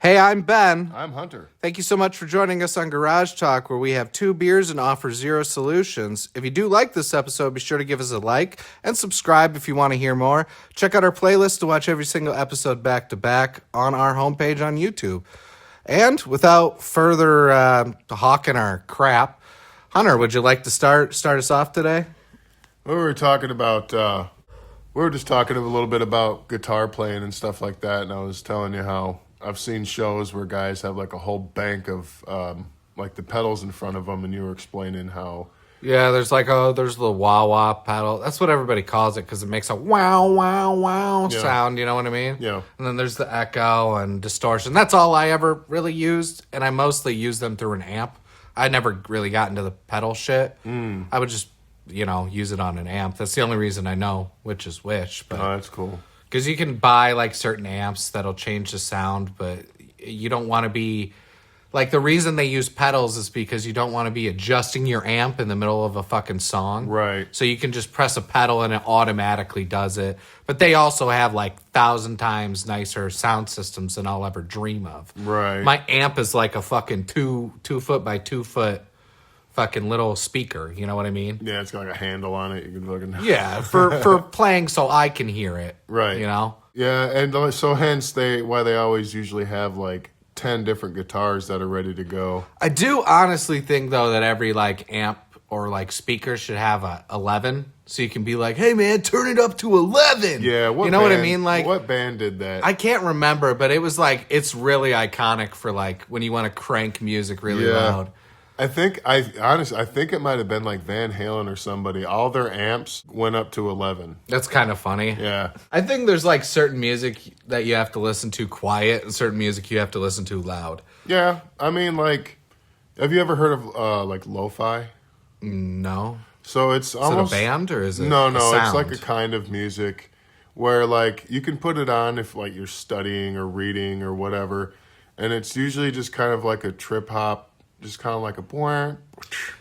Hey, I'm Ben. I'm Hunter. Thank you so much for joining us on Garage Talk, where we have two beers and offer zero solutions. If you do like this episode, be sure to give us a like and subscribe if you want to hear more. Check out our playlist to watch every single episode back to back on our homepage on YouTube. And without further hawking our crap, Hunter, would you like to start us off today? We were just talking a little bit about guitar playing and stuff like that, and I was telling you how I've seen shows where guys have like a whole bank of like the pedals in front of them, and you were explaining how. Yeah, there's the wah-wah pedal. That's what everybody calls it because it makes a wow sound, you know what I mean? Yeah. And then there's the echo and distortion. That's all I ever really used, and I mostly used them through an amp. I never really got into the pedal shit. I would just, use it on an amp. That's the only reason I know which is which. But Oh, that's cool. because you can buy like certain amps that'll change the sound, but you don't want to be like, the reason they use pedals is because you don't want to be adjusting your amp in the middle of a fucking song. Right. So you can just press a pedal and it automatically does it. But they also have like 1,000 times nicer sound systems than I'll ever dream of. Right. My amp is like a fucking 2 foot by 2 foot fucking little speaker. You know what I mean? Yeah, it's got like a handle on it. You can fucking. Yeah, for playing so I can hear it. Right. Yeah, and so hence why they always usually have like 10 different guitars that are ready to go. I do honestly think though that every like amp or like speaker should have a 11, so you can be like, "Hey man, turn it up to 11." Yeah, what I mean? Like, what band did that? I can't remember, but it was like, it's really iconic for like when you want to crank music really loud. I think it might have been like Van Halen or somebody. All their amps went up to 11. That's kind of funny. Yeah. I think there's like certain music that you have to listen to quiet and certain music you have to listen to loud. Yeah. I mean, like, have you ever heard of like lo-fi? No. So it's almost... Is it a band or is it No, a sound? it's like a kind of music where like you can put it on if like you're studying or reading or whatever. And it's usually just kind of like a trip hop. Just kind of like a...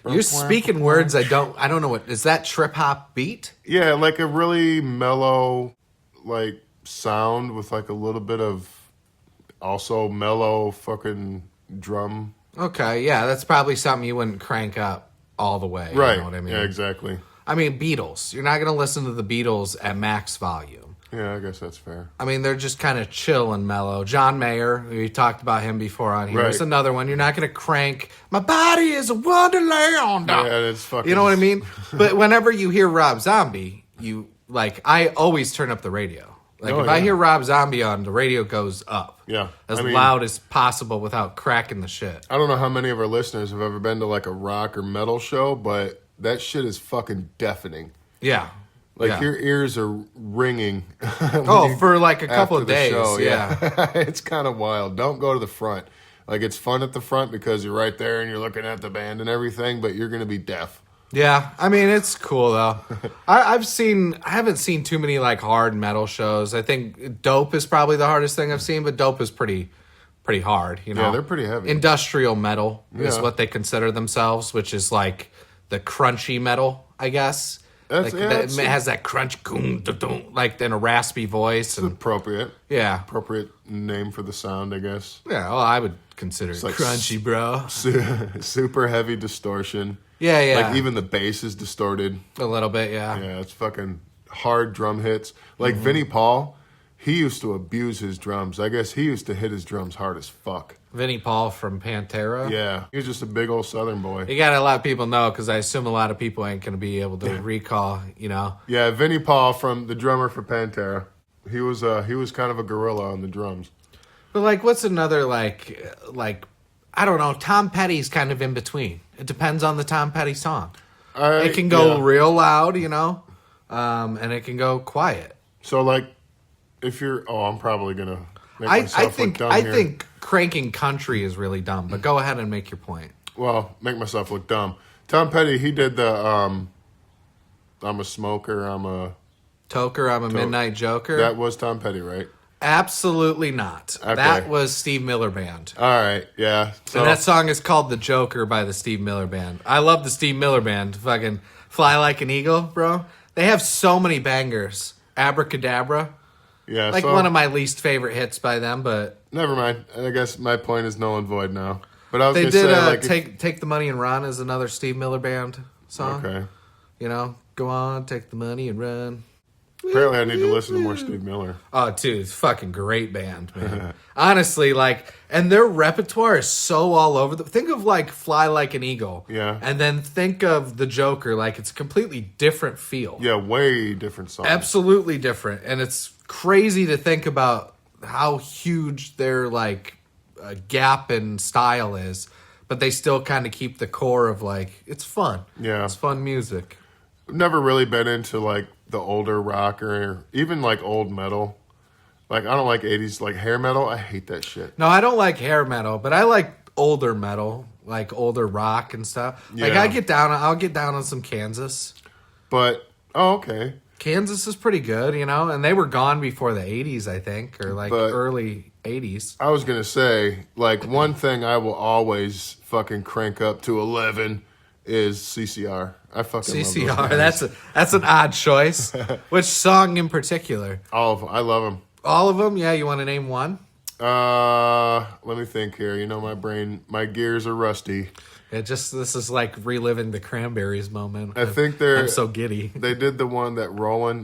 You're speaking words I don't know what... Is that trip hop beat? Yeah, like a really mellow, like, sound with like a little bit of also mellow fucking drum. Okay, yeah, that's probably something you wouldn't crank up all the way. Right, You know what I mean? Yeah, exactly. I mean, Beatles. You're not going to listen to the Beatles at max volume. Yeah, I guess that's fair. I mean, they're just kind of chill and mellow. John Mayer, we talked about him before on here. Right. It's another one. You're not going to crank, "My body is a wonderland." Yeah, it's fucking... You know what I mean? But whenever you hear Rob Zombie, I always turn up the radio. Like, if I hear Rob Zombie on, the radio goes up. Yeah. As loud as possible without cracking the shit. I don't know how many of our listeners have ever been to like a rock or metal show, but that shit is fucking deafening. Yeah. Like, your ears are ringing. For like a couple of days. Show, yeah. It's kind of wild. Don't go to the front. Like, it's fun at the front because you're right there and you're looking at the band and everything, but you're going to be deaf. Yeah, I mean, it's cool though. I haven't seen too many like hard metal shows. I think Dope is probably the hardest thing I've seen, but Dope is pretty hard, Yeah, they're pretty heavy. Industrial metal is what they consider themselves, which is like the crunchy metal, I guess. It has that crunch, like in a raspy voice. And, appropriate. Yeah. Appropriate name for the sound, I guess. Yeah, well, I would consider it like crunchy, bro. Super heavy distortion. Yeah, yeah. Like even the bass is distorted. A little bit, yeah. Yeah, it's fucking hard drum hits. Like Vinnie Paul, he used to abuse his drums. I guess he used to hit his drums hard as fuck. Vinnie Paul from Pantera? Yeah, he was just a big old Southern boy. You gotta let people know, because I assume a lot of people ain't gonna be able to recall, Yeah, Vinnie Paul, from the drummer for Pantera. He was kind of a gorilla on the drums. But like, what's another like I don't know. Tom Petty's kind of in between. It depends on the Tom Petty song. It can go real loud, and it can go quiet. So like, if you're, I'm probably gonna make myself look dumb here. I think cranking country is really dumb. But go ahead and make your point. Well, make myself look dumb. Tom Petty, he did the I'm a smoker, I'm a toker, I'm a midnight joker. That was Tom Petty, right? Absolutely not. Okay. That was Steve Miller Band. All right, yeah. So, and that song is called The Joker by the Steve Miller Band. I love the Steve Miller Band. Fucking Fly Like an Eagle, bro. They have so many bangers. Abracadabra. Yeah, like one of my least favorite hits by them, but never mind. I guess my point is null and void now. But I was They going to did say, like, Take the Money and Run is another Steve Miller Band song. okay. You know, go on, take the money and run. Apparently, I need to listen to more Steve Miller. Oh, dude, it's fucking great band, man. Honestly, like, and their repertoire is so all over. Think of, like, Fly Like an Eagle. Yeah. And then think of The Joker. Like, it's a completely different feel. Yeah, way different songs. Absolutely different. And it's crazy to think about how huge their, like, gap in style is. But they still kind of keep the core of, like, it's fun. Yeah. It's fun music. I've never really been into, like, the older rock or even, like, old metal. Like, I don't like 80s, like, hair metal. I hate that shit. No, I don't like hair metal, but I like older metal, like older rock and stuff. Like, Yeah. I'll get down on some Kansas. But, oh, okay. Kansas is pretty good, you know, and they were gone before the 80s, I think, or like But- early 80s. I was going to say, like, one thing I will always fucking crank up to 11 is CCR. I fucking love CCR, those guys. that's an odd choice. Which song in particular? All of them. I love them. All of them? Yeah, you want to name one? Let me think here. You know, my gears are rusty. This is like reliving the Cranberries moment. I think I'm so giddy. They did the one that rolling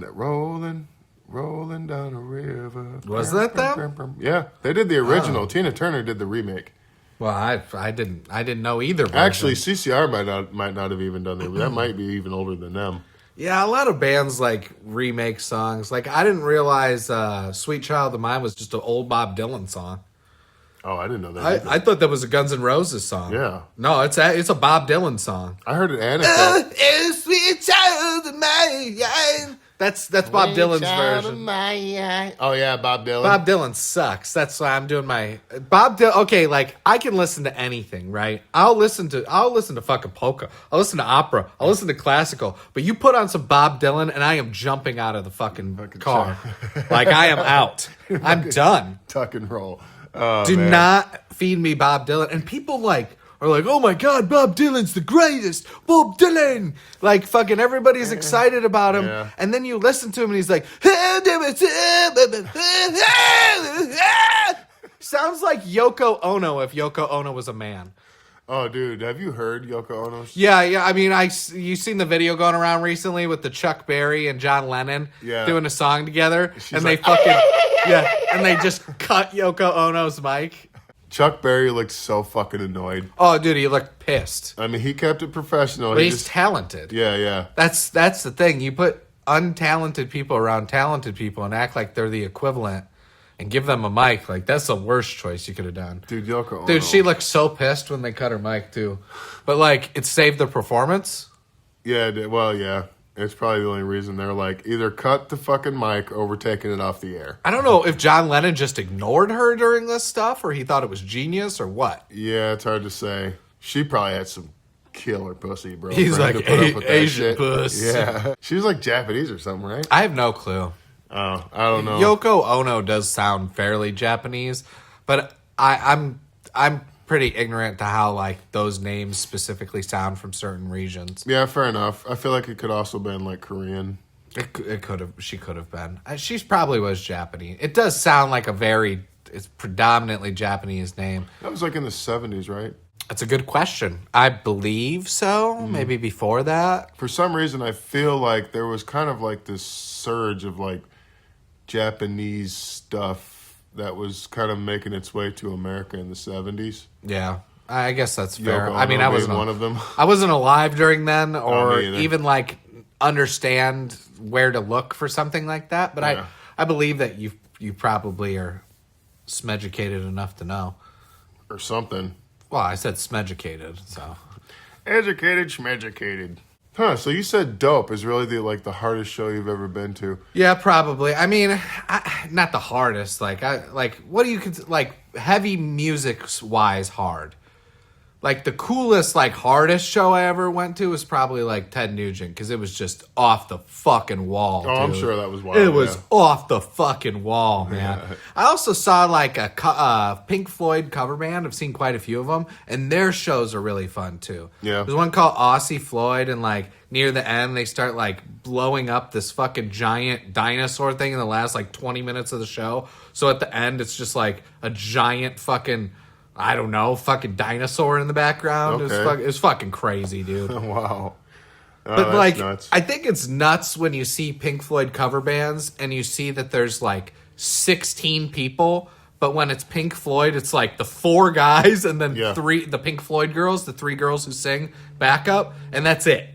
down a river. Was that them? Yeah, they did the original. Tina Turner did the remake. Well, I didn't know either version. Actually, CCR might not have even done that might be even older than them. Yeah, a lot of bands like remake songs. Like, I didn't realize "Sweet Child of Mine" was just an old Bob Dylan song. Oh, I didn't know that. either. I thought that was a Guns N' Roses song. Yeah. No, it's a Bob Dylan song. I heard an anecdote. Sweet child of mine. That's Bob Dylan's version. Oh yeah, Bob Dylan. Bob Dylan sucks. That's why I'm doing my Bob Dylan. Okay, like, I can listen to anything, right? I'll listen to fucking polka. I'll listen to opera. I'll listen to classical. But you put on some Bob Dylan, and I am jumping out of the fucking car. Like, I am out. I'm done. Tuck and roll. Oh, Do man. not feed me Bob Dylan. And people are like, oh my God, Bob Dylan's the greatest. Bob Dylan. Like, fucking everybody's excited about him. Yeah. And then you listen to him and he's like, sounds like Yoko Ono if Yoko Ono was a man. Oh, dude, have you heard Yoko Ono's? Yeah. I mean, you seen the video going around recently with the Chuck Berry and John Lennon doing a song together, and like, and they just cut Yoko Ono's mic. Chuck Berry looked so fucking annoyed. Oh, dude, he looked pissed. I mean, he kept it professional. But He he's just, talented. yeah. That's the thing. You put untalented people around talented people and act like they're the equivalent and give them a mic. Like, that's the worst choice you could have done. Dude, Yoko Ono. Dude, she looked so pissed when they cut her mic, too. But, like, it saved the performance. Yeah, well, yeah. It's probably the only reason they're like, either cut the fucking mic or we're taking it off the air. I don't know if John Lennon just ignored her during this stuff or he thought it was genius or what. Yeah, it's hard to say. She probably had some killer pussy, bro. He's for him like, to put up with that Asian shit. puss. Yeah. She was like Japanese or something, right? I have no clue. Oh, I don't know. Yoko Ono does sound fairly Japanese, but I'm pretty ignorant to how, like, those names specifically sound from certain regions. Yeah, fair enough. I feel like it could also been like Korean. She could have been. She probably was Japanese. It does sound like it's predominantly Japanese name. That was like in the 70s, right? That's a good question. I believe so. Maybe before that. For some reason, I feel like there was kind of like this surge of like Japanese stuff that was kind of making its way to America in the 70s. Yeah, I guess that's fair. Yoko I mean, Ono I being wasn't one of them. I wasn't alive during then, or me either. even like understand where to look for something like that. But Yeah. I believe that you probably are smeducated enough to know. Or something. Well, I said smeducated, so Educated, schmeducated. Huh, so you said Dope is really the hardest show you've ever been to. yeah, probably. I mean, not the hardest. What do you like heavy music wise hard? Like, the coolest, like, hardest show I ever went to was probably, like, Ted Nugent, because it was just off the fucking wall, Oh, I'm dude. sure that was wild. It was off the fucking wall, man. Yeah. I also saw, like, a Pink Floyd cover band. I've seen quite a few of them, and their shows are really fun, too. Yeah. There's one called Aussie Floyd, and, like, near the end, they start, like, blowing up this fucking giant dinosaur thing in the last, like, 20 minutes of the show. So at the end, it's just, like, a giant fucking... I don't know, fucking dinosaur in the background. Okay. It was fucking crazy, dude. Wow. Oh, But that's like, nuts. I think it's nuts when you see Pink Floyd cover bands and you see that there's like 16 people, but when it's Pink Floyd, it's like the 4 guys and then Yeah. the Pink Floyd girls, the 3 girls who sing backup, and that's it.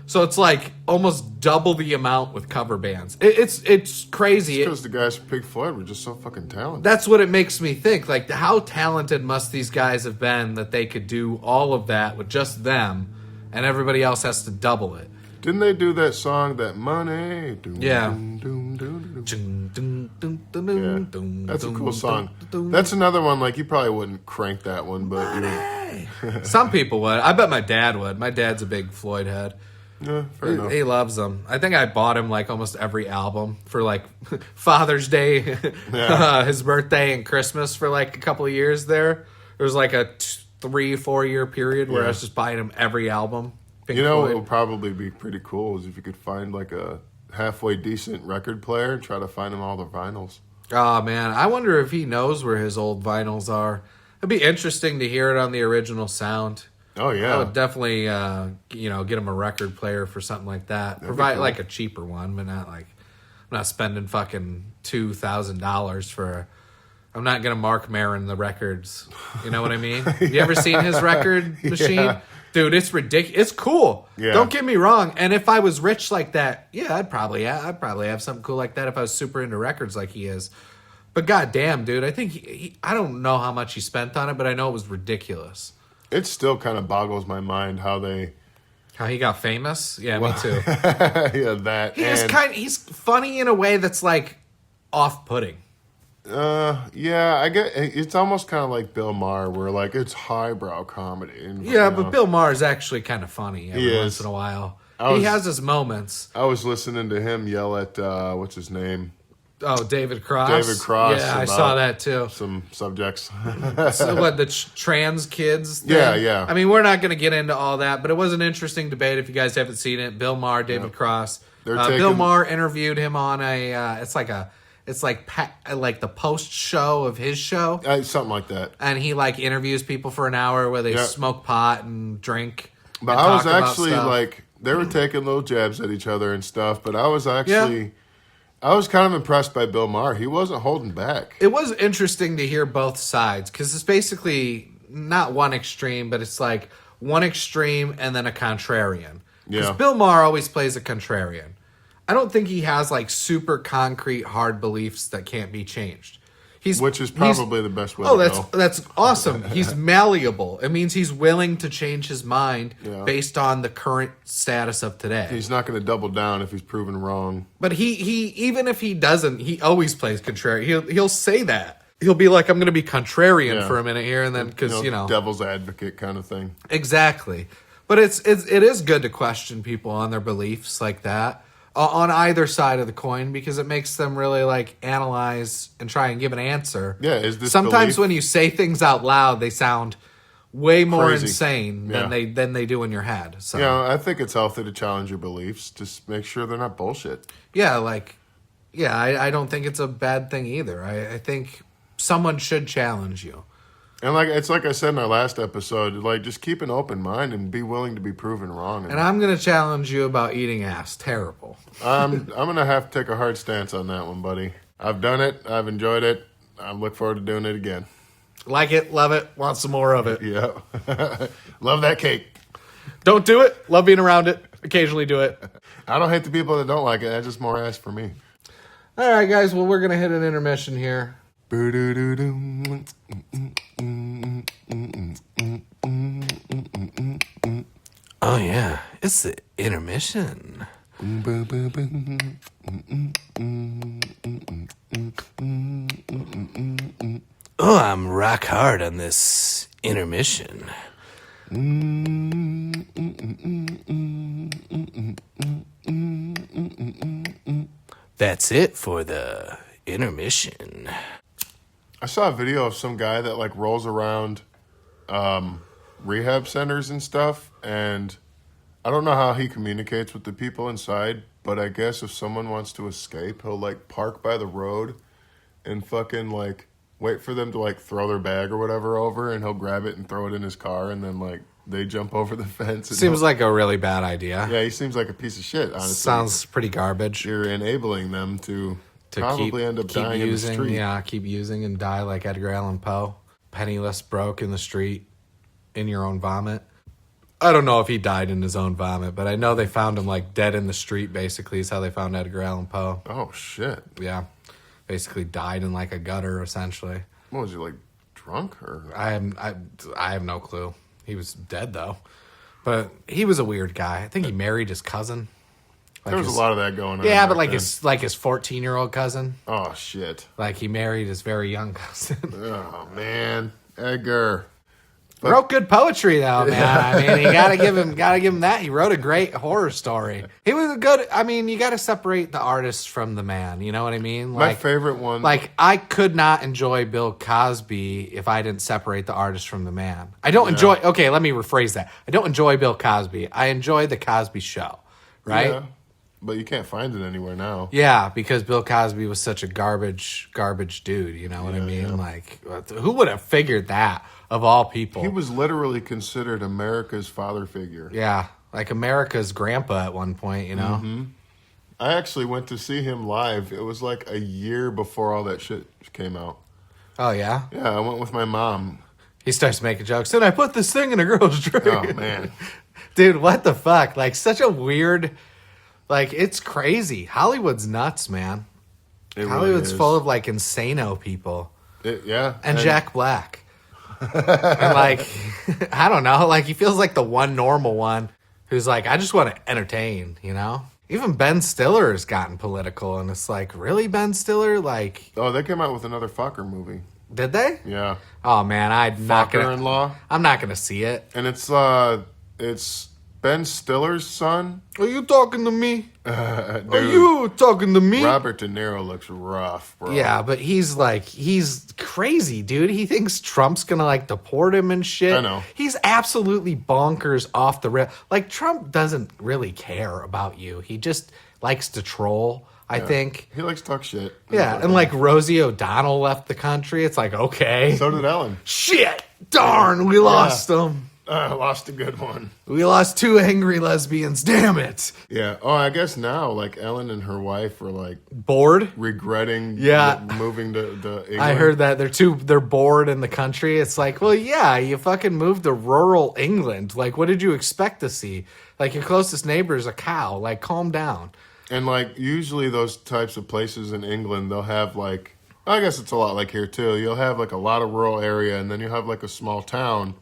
So it's like almost double the amount with cover bands. It's crazy. Because the guys from Pink Floyd were just so fucking talented. That's what it makes me think. Like, how talented must these guys have been that they could do all of that with just them, and everybody else has to double it. Didn't they do that song, that Money? Doom, Yeah. doom, doom, doom, doom. Yeah, That's a cool song. That's another one, like, you probably wouldn't crank that one, but Some people would. I bet my dad would. My dad's a big Floyd head. yeah, fair enough. He loves them. I think I bought him like almost every album for like Father's Day, Yeah. his birthday, and Christmas for like a couple of years there. There was like a 3-4 year period where I was just buying him every album. Pink You know Floyd. what would probably be pretty cool is if you could find like a halfway decent record player and try to find him all the vinyls. Oh man, I wonder if he knows where his old vinyls are. It'd be interesting to hear it on the original sound. Oh, yeah. I would definitely, get him a record player for something like that. Provide cool. like a cheaper one, but not like I'm not spending fucking $2,000 for. I'm not gonna Mark Maron the records. You know what I mean? You ever seen his record machine? Yeah. Dude, it's ridiculous. It's cool. Yeah. Don't get me wrong. And if I was rich like that, yeah, I'd probably have something cool like that if I was super into records like he is. But goddamn, dude, I think I don't know how much he spent on it, but I know it was ridiculous. It still kind of boggles my mind how they... How he got famous? Yeah, me too. yeah, that. He's funny in a way that's like off-putting. Yeah, I get it's almost kind of like Bill Maher, where like it's highbrow comedy. And, Yeah, but Bill Maher is actually kind of funny every He once is. in a while. I He was- has his moments. I was listening to him yell at what's his name, Oh, David Cross. David Cross. Yeah, I about saw that too. Some subjects. So what, the trans kids thing? Yeah. I mean, we're not going to get into all that, but it was an interesting debate if you guys haven't seen it. Bill Maher, David Cross. They're Bill taking- Maher interviewed him on it's like the post show of his show. Something like that. And he like interviews people for an hour where they Yeah. smoke pot and drink. But and I was talk about actually stuff. like, they were taking little jabs at each other and stuff, but I was actually, I was kind of impressed by Bill Maher. He wasn't holding back. It was interesting to hear both sides because it's basically not one extreme, but it's like one extreme and then a contrarian. Because Yeah. Bill Maher always plays a contrarian. I don't think he has like super concrete, hard beliefs that can't be changed. Which is probably the best way Oh, to go. that's awesome. He's malleable. It means he's willing to change his mind Yeah. based on the current status of today. He's not going to double down if he's proven wrong. But he even if he doesn't, he always plays contrary. He'll say that. He'll be like, I'm going to be contrarian Yeah. for a minute here, and then because devil's advocate kind of thing. exactly. But it is good to question people on their beliefs like that on either side of the coin because it makes them really like analyze and try and give an answer. Yeah, is this sometimes belief- when you say things out loud, they sound way more Crazy. insane Yeah. than they do in your head. So Yeah, I think it's healthy to challenge your beliefs. Just make sure they're not bullshit. I don't think it's a bad thing either. I think someone should challenge you. And like I said in our last episode, like just keep an open mind and be willing to be proven wrong. And I'm going to challenge you about eating ass. Terrible. I'm gonna have to take a hard stance on that one, buddy. I've done it. I've enjoyed it. I look forward to doing it again. Like it, love it, want some more of it. Yeah, love that cake. Don't do it. Love being around it. Occasionally do it. I don't hate the people that don't like it. That's just more ass for me. All right, guys. Well, we're going to hit an intermission here. Oh, yeah. It's the intermission. Oh, I'm rock hard on this intermission. That's it for the intermission. I saw a video of some guy that like rolls around rehab centers and stuff, and I don't know how he communicates with the people inside, but I guess if someone wants to escape, he'll like park by the road and fucking like wait for them to like throw their bag or whatever over, and he'll grab it and throw it in his car, and then like they jump over the fence. And Seems like a really bad idea. yeah, he seems like a piece of shit, honestly. Sounds pretty garbage. You're enabling them to probably end up dying in the street. Yeah, keep using and die like Edgar Allan Poe. Penniless, broke in the street, in your own vomit. I don't know if he died in his own vomit, but I know they found him like dead in the street, basically, is how they found Edgar Allan Poe. Oh, shit. Yeah. Basically died in like a gutter, essentially. What was he, like, drunk? Or I have no clue. He was dead, though. But he was a weird guy. I think he married his cousin. Like there was a lot of that going on. Yeah, but like then. his 14-year-old cousin. Oh, shit. Like he married his very young cousin. Oh, man. Edgar. But, wrote good poetry though, man. I mean, you gotta give him that. He wrote a great horror story. He was a good. I mean, you gotta separate the artist from the man. You know what I mean? My favorite one. Like, I could not enjoy Bill Cosby if I didn't separate the artist from the man. I don't enjoy. Okay, let me rephrase that. I don't enjoy Bill Cosby. I enjoy the Cosby Show. Right? Yeah, but you can't find it anywhere now. Yeah, because Bill Cosby was such a garbage dude. You know what I mean? Yeah. Like, who would have figured that? Of all people. He was literally considered America's father figure. Yeah, like America's grandpa at one point, you know? Mm-hmm. I actually went to see him live. It was like a year before all that shit came out. Oh, yeah? Yeah, I went with my mom. He starts making jokes. And I put this thing in a girl's drink. Oh, man. Dude, what the fuck? Like, such a weird... Like, it's crazy. Hollywood's nuts, man. Hollywood's really full of, like, insano people. Yeah. And Jack Black. And like, I don't know, like he feels like the one normal one who's like, I just want to entertain, you know? Even Ben Stiller has gotten political, and it's like, really, Ben Stiller? Like, oh, they came out with another Fucker movie. Did they? Yeah. Oh man, I'm not gonna see it. And it's Ben Stiller's son. Are you talking to me? Dude, are you talking to me? Robert De Niro looks rough, bro. Yeah, but he's crazy, dude. He thinks Trump's gonna like deport him and shit. I know. He's absolutely bonkers off the rip. Like, Trump doesn't really care about you. He just likes to troll, I think. He likes to talk shit. Yeah, and like Rosie O'Donnell left the country. It's like, okay. So did Ellen. Shit! Darn, we lost him. Lost a good one. We lost 2 angry lesbians. Damn it. Yeah. Oh, I guess now, like, Ellen and her wife are, like... bored? Regretting moving to England. I heard that. They're bored in the country. It's like, well, yeah, you fucking moved to rural England. Like, what did you expect to see? Like, your closest neighbor is a cow. Like, calm down. And, like, usually those types of places in England, they'll have, like... I guess it's a lot like here, too. You'll have, like, a lot of rural area, and then you'll have, like, a small town...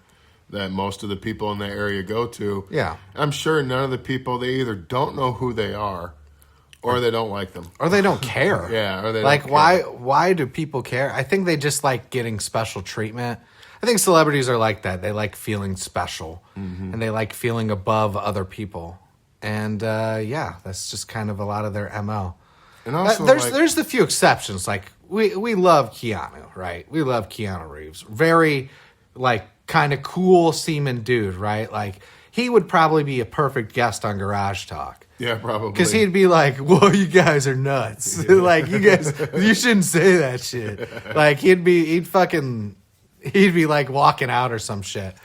that most of the people in that area go to. Yeah. I'm sure none of the people, they either don't know who they are or they don't like them. Or they don't care. Yeah, or they like, don't care. why do people care? I think they just like getting special treatment. I think celebrities are like that. They like feeling special. Mm-hmm. And they like feeling above other people. And, that's just kind of a lot of their MO. And also, there's the few exceptions. Like, we love Keanu, right? We love Keanu Reeves. Very, like, kind of cool seeming dude, right? Like, he would probably be a perfect guest on Garage Talk. Yeah, probably. Because he'd be like, whoa, you guys are nuts. Yeah. Like, you shouldn't say that shit. Like, he'd be like walking out or some shit.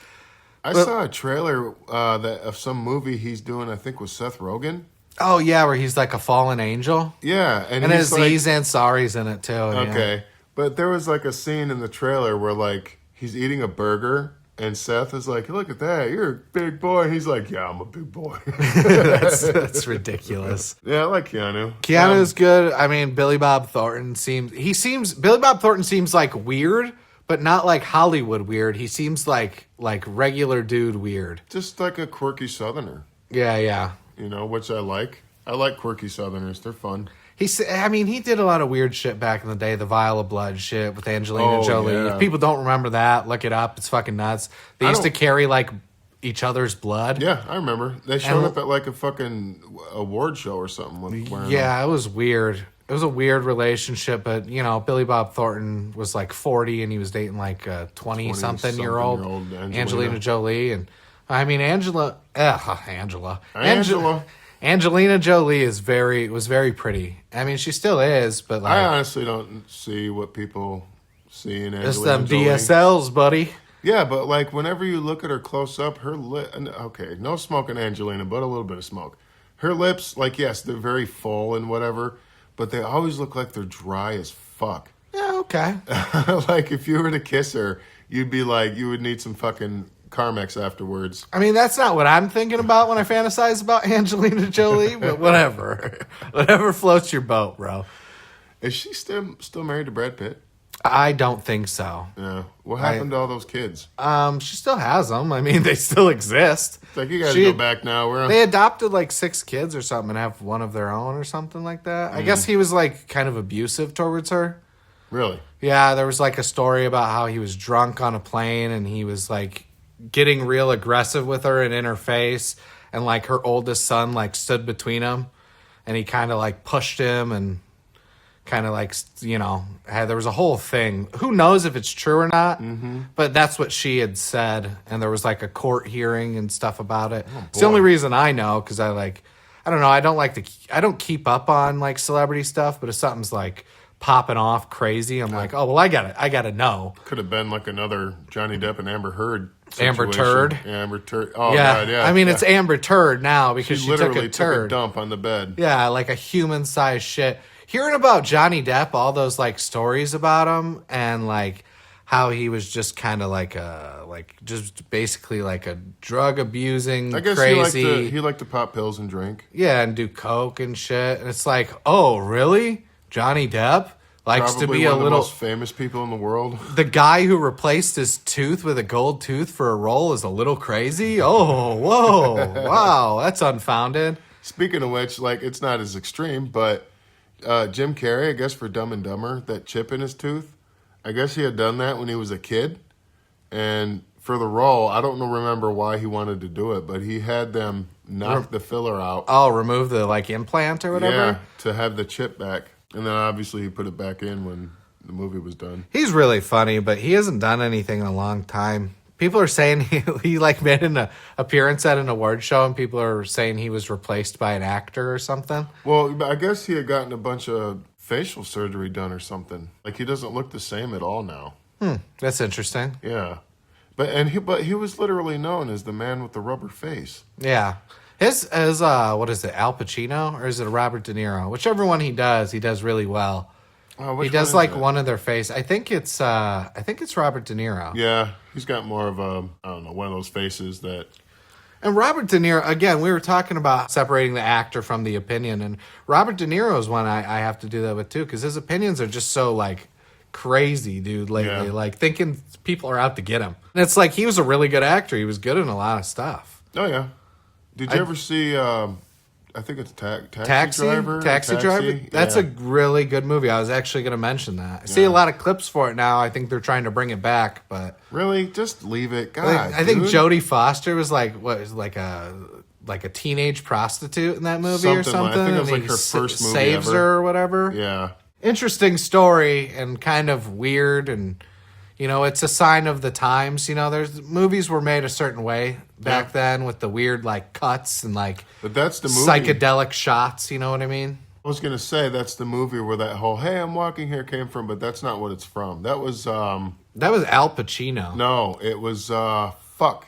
I saw a trailer of some movie he's doing, I think, with Seth Rogen. Oh, yeah, where he's like a fallen angel? Yeah. And Aziz Ansari's in it, too. Okay. Yeah. But there was like a scene in the trailer where, like, he's eating a burger, and Seth is like, look at that, you're a big boy. And he's like, yeah, I'm a big boy. that's ridiculous. Yeah, I like Keanu. Keanu's good. I mean, Billy Bob Thornton seems like weird, but not like Hollywood weird. He seems like regular dude weird. Just like a quirky Southerner. Yeah. You know, which I like. I like quirky Southerners. They're fun. He did a lot of weird shit back in the day. The Vial of Blood shit with Angelina Jolie. Yeah. If people don't remember that, look it up. It's fucking nuts. They used to carry like each other's blood. Yeah, I remember. They showed up at like a fucking award show or something. Yeah, it was weird. It was a weird relationship, but Billy Bob Thornton was like 40 and he was dating like a 20-something-year-old Angelina Jolie. And I mean, Angelina Jolie was very pretty. I mean, she still is, but like, I honestly don't see what people see in Angelina it's them Jolie. DSLs, buddy. Yeah, but like whenever you look at her close up, her lip. Okay, no smoking Angelina, but a little bit of smoke. Her lips, like yes, they're very full and whatever, but they always look like they're dry as fuck. Yeah, okay. Like if you were to kiss her, you'd be like, you would need some fucking Carmex afterwards. I mean, that's not what I'm thinking about when I fantasize about Angelina Jolie, but whatever. Whatever floats your boat, bro. Is she still married to Brad Pitt? I don't think so. Yeah. What happened to all those kids? She still has them. I mean, they still exist. It's like, you guys go back now. They adopted like 6 kids or something and have one of their own or something like that. I guess he was like kind of abusive towards her. Really? Yeah, there was like a story about how he was drunk on a plane and he was like getting real aggressive with her and in her face. And like her oldest son like stood between them and he kind of like pushed him and kind of like, there was a whole thing. Who knows if it's true or not, but that's what she had said. And there was like a court hearing and stuff about it. It's the only reason I know, because I don't know, I don't keep up on like celebrity stuff, but if something's like popping off crazy, I'm like, oh, well, I gotta know. Could have been like another Johnny Depp and Amber Heard situation. Amber Turd. Amber Turd. Oh, yeah. God, yeah. I mean, it's Amber Turd now because she literally took a dump on the bed. Yeah, like a human-sized shit. Hearing about Johnny Depp, all those like stories about him, and like how he was just kind of like just basically like a drug abusing, I guess crazy. he liked to pop pills and drink. Yeah, and do coke and shit. And it's like, oh, really? Johnny Depp likes Probably to be one a of the little most famous people in the world. The guy who replaced his tooth with a gold tooth for a role is a little crazy. Oh, whoa, wow, that's unfounded. Speaking of which, like, it's not as extreme, but Jim Carrey, I guess for Dumb and Dumber, that chip in his tooth, I guess he had done that when he was a kid. And for the role, I don't remember why he wanted to do it, but he had them knock the filler out. Oh, remove the like implant or whatever? Yeah, to have the chip back. And then obviously he put it back in when the movie was done. He's really funny, but he hasn't done anything in a long time. People are saying he like made an appearance at an award show, and people are saying he was replaced by an actor or something. Well, I guess he had gotten a bunch of facial surgery done or something. Like, he doesn't look the same at all now. That's interesting. Yeah. But he was literally known as the man with the rubber face. Yeah. His what is it, Al Pacino, or is it Robert De Niro? Whichever one he does really well. He does like one of their face. I think it's Robert De Niro. Yeah, he's got more of a, I don't know, one of those faces that. And Robert De Niro, again, we were talking about separating the actor from the opinion, and Robert De Niro is one I have to do that with too, because his opinions are just so like crazy, dude, lately. Yeah. Like thinking people are out to get him. And it's like he was a really good actor. He was good in a lot of stuff. Oh yeah. Did you ever see? I think it's Taxi Driver. Taxi Driver. That's a really good movie. I was actually going to mention that. I see a lot of clips for it now. I think they're trying to bring it back, but really, just leave it. God, I think Jodie Foster was like like a teenage prostitute in that movie or something. I think it was like her first movie saves ever. her or whatever. Yeah. Interesting story and kind of weird, and it's a sign of the times. There's movies were made a certain way back then with the weird like cuts and like but that's the movie. Psychedelic shots, you know what I mean? I was gonna say that's the movie where that whole "Hey, I'm walking here" came from, but that's not what it's from. That was Al Pacino. No, it was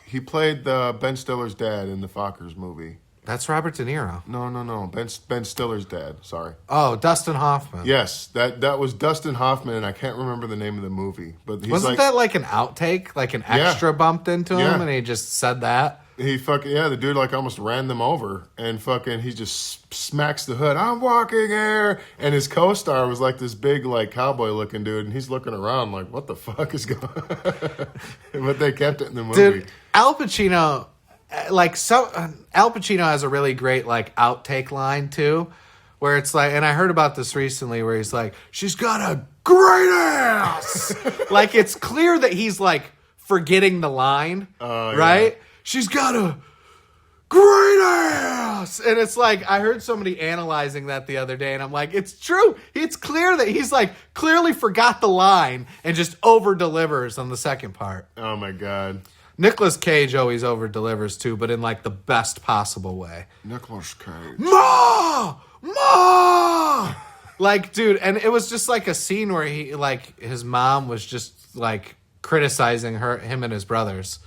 he played Ben Stiller's dad in the Fockers movie. That's Robert De Niro. No. Ben Stiller's dad. Sorry. Oh, Dustin Hoffman. Yes, that was Dustin Hoffman, and I can't remember the name of the movie. But wasn't that like an outtake, like an extra bumped into him, and he just said that? He the dude like almost ran them over, and he just smacks the hood. I'm walking here, and his co-star was like this big like cowboy looking dude, and he's looking around like, what the fuck is going? But they kept it in the movie. Dude, Al Pacino. Al Pacino has a really great like outtake line too, where it's like, and I heard about this recently, where he's like, "She's got a great ass." Like it's clear that he's like forgetting the line, right? she's got a great ass. And it's like, I heard somebody analyzing that the other day, and I'm like, it's true. It's clear that he's like clearly forgot the line and just over delivers on the second part. Oh my God. Nicolas Cage always over delivers too, but in like the best possible way. Nicolas Cage. Ma! Ma! Like, dude, and it was just like a scene where he, like, his mom was just like criticizing him and his brothers.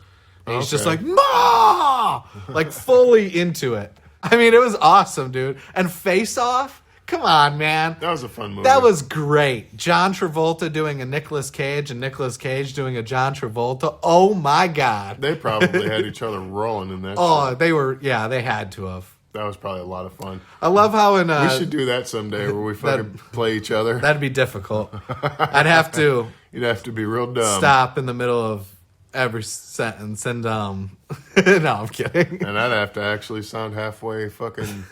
And he's just like, Ma! Like, fully into it. I mean, it was awesome, dude. And Face Off? Come on, man. That was a fun movie. That was great. John Travolta doing a Nicolas Cage and Nicolas Cage doing a John Travolta. Oh, my God. They probably had each other rolling in that shit. They had to have. That was probably a lot of fun. I love how we should do that someday where we fucking play each other. That'd be difficult. I'd have to. You'd have to be real dumb. Stop in the middle of every sentence and no, I'm kidding. And I'd have to actually sound halfway fucking.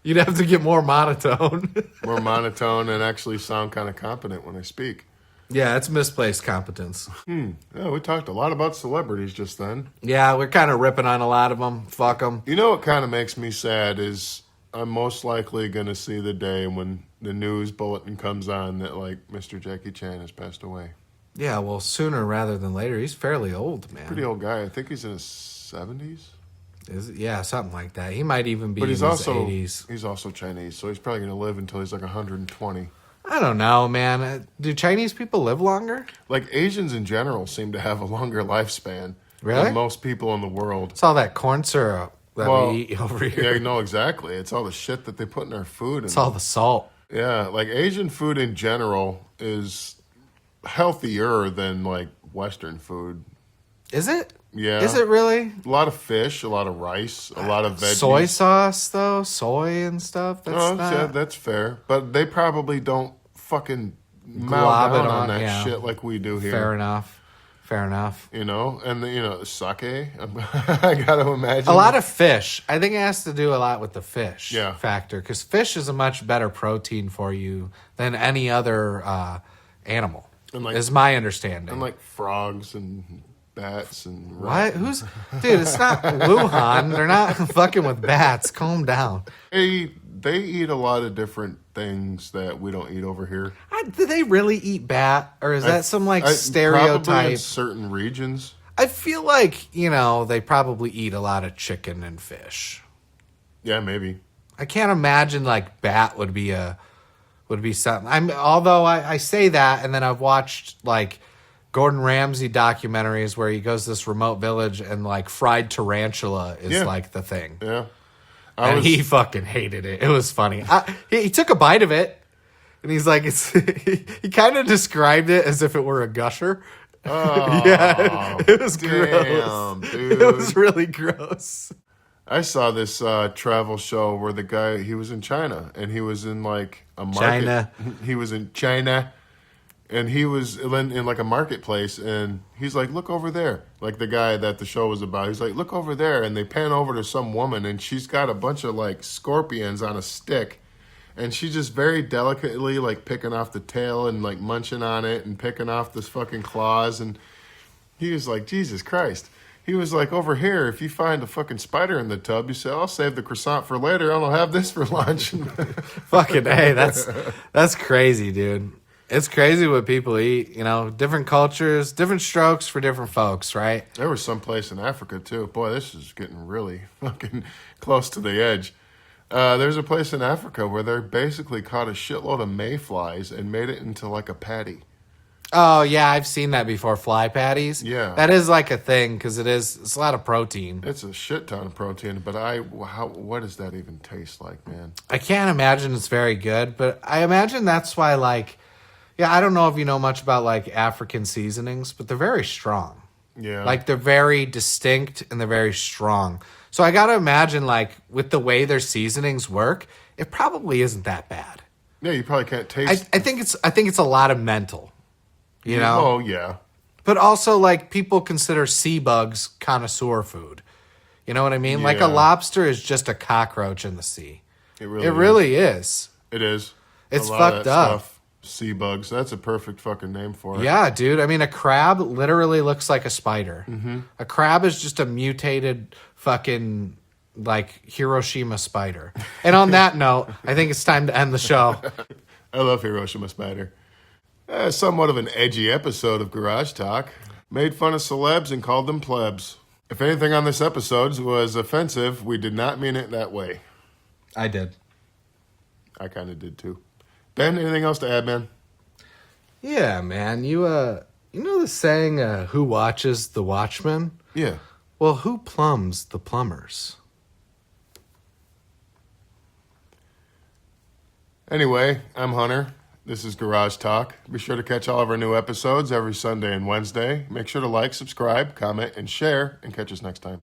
You'd have to get more monotone. More monotone and actually sound kind of competent when I speak. Yeah, it's misplaced competence. Yeah, we talked a lot about celebrities just then. Yeah, we're kind of ripping on a lot of them. Fuck them. You know what kind of makes me sad is I'm most likely going to see the day when the news bulletin comes on that, like, Mr. Jackie Chan has passed away. Yeah, well, sooner rather than later. He's fairly old, man. Pretty old guy. I think he's in his 70s. Yeah, something like that. He might even be But in his 80s. He's also Chinese, so he's probably going to live until he's like 120. I don't know, man. Do Chinese people live longer? Like, Asians in general seem to have a longer lifespan Really? than most people in the world. It's all that corn syrup that we eat over here. Yeah, no, exactly. It's all the shit that they put in our food. It's all the salt. Yeah, like Asian food in general is healthier than like Western food. Is it? Yeah. Is it really? A lot of fish, a lot of rice, a lot of veggies. Soy sauce, though? Soy and stuff? Yeah, that's fair. But they probably don't fucking Glob mow it down on on that yeah. shit like we do here. Fair enough. You know? And, sake, I got to imagine. A lot of fish. I think it has to do a lot with the fish Yeah. factor. Because fish is a much better protein for you than any other animal, is my understanding. And like frogs and bats and what? Dude, it's not Wuhan. They're not fucking with bats. Calm down. They eat a lot of different things that we don't eat over here. Do they really eat bat? Or is that some Probably stereotype? in certain regions. I feel like, they probably eat a lot of chicken and fish. Yeah, maybe. I can't imagine like bat would be something. Although I say that, and then I've watched like Gordon Ramsay documentaries where he goes to this remote village and like fried tarantula is like the thing. Yeah. He fucking hated it. It was funny. He took a bite of it, and he's like, he kind of described it as if it were a gusher. Oh, yeah, it was damn, gross. Dude. It was really gross. I saw this travel show where the guy, he was in China, and he was in like a market. China. He was in China, and he was in like a marketplace, and he's like, look over there. Like the guy that the show was about. He's like, look over there. And they pan over to some woman, and she's got a bunch of like scorpions on a stick. And she's just very delicately like picking off the tail and like munching on it and picking off this fucking claws. And he was like, Jesus Christ. He was like, over here, if you find a fucking spider in the tub, you say, I'll save the croissant for later. I don't have this for lunch. Fucking hey, that's crazy, dude. It's crazy what people eat, different cultures, different strokes for different folks, right? There was some place in Africa, too. Boy, this is getting really fucking close to the edge. There's a place in Africa where they basically caught a shitload of mayflies and made it into like a patty. Oh, yeah, I've seen that before, fly patties. Yeah. That is like a thing because it's a lot of protein. It's a shit ton of protein, but what does that even taste like, man? I can't imagine it's very good, but I imagine that's why I don't know if you know much about like African seasonings, but they're very strong. Yeah. Like they're very distinct and they're very strong. So I got to imagine like with the way their seasonings work, it probably isn't that bad. Yeah, you probably can't taste. I think it's a lot of mental, Oh, yeah. But also like people consider sea bugs connoisseur food. You know what I mean? Yeah. Like a lobster is just a cockroach in the sea. It really It really is. It is. It's A lot of fucked that up. stuff sea bugs. That's a perfect fucking name for it. Yeah, dude. I mean, a crab literally looks like a spider. Mm-hmm. A crab is just a mutated fucking, like, Hiroshima spider. And on that note, I think it's time to end the show. I love Hiroshima Spider. Somewhat of an edgy episode of Garage Talk. Made fun of celebs and called them plebs. If anything on this episode was offensive, we did not mean it that way. I did. I kind of did too. Ben, anything else to add, man? Yeah, man. You know the saying, who watches the watchmen? Yeah. Well, who plumbs the plumbers? Anyway, I'm Hunter. This is Garage Talk. Be sure to catch all of our new episodes every Sunday and Wednesday. Make sure to like, subscribe, comment, and share, and catch us next time.